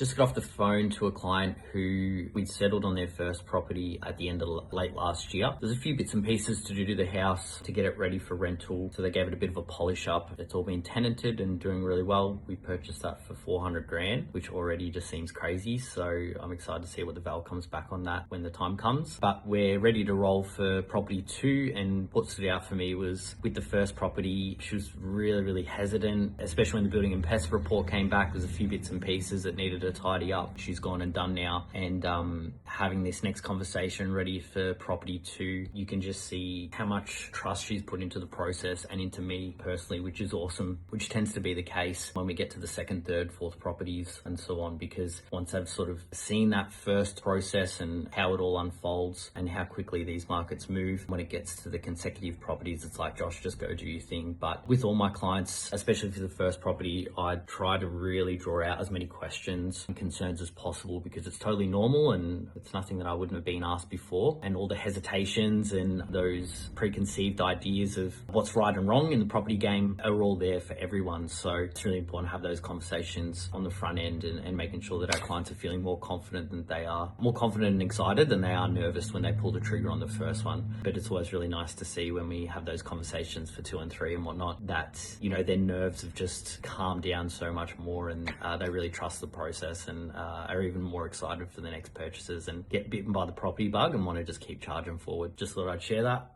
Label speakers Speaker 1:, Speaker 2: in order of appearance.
Speaker 1: Just got off the phone to a client who we'd settled on their first property at the end of late last year. There's a few bits and pieces to do to the house to get it ready for rental. So they gave it a bit of a polish up. It's all been tenanted and doing really well. We purchased that for 400 grand, which already just seems crazy. So I'm excited to see what the val comes back on that when the time comes. But we're ready to roll for property 2, and what stood out for me was with the first property, she was really hesitant, especially when the building and pest report came back. There's a few bits and pieces that needed to tidy up. She's gone and done now, and having this next conversation ready for property 2, you can just see how much trust she's put into the process and into me personally, which is awesome, which tends to be the case when we get to the second, third, fourth properties and so on, because once I've sort of seen that first process and how it all unfolds and how quickly these markets move, when it gets to the consecutive properties, it's like, Josh, just go do your thing. But with all my clients, especially for the first property, I try to really draw out as many questions and concerns as possible, because it's totally normal and it's nothing that I wouldn't have been asked before. And all the hesitations and those preconceived ideas of what's right and wrong in the property game are all there for everyone. So it's really important to have those conversations on the front end and making sure that our clients are feeling more confident than they are, more confident and excited than they are nervous when they pull the trigger on the first one. But it's always really nice to see when we have those conversations for 2 and 3 and whatnot, that, you know, their nerves have just calmed down so much more, and they really trust the process and are even more excited for the next purchases and get bitten by the property bug and want to just keep charging forward. Just thought I'd share that.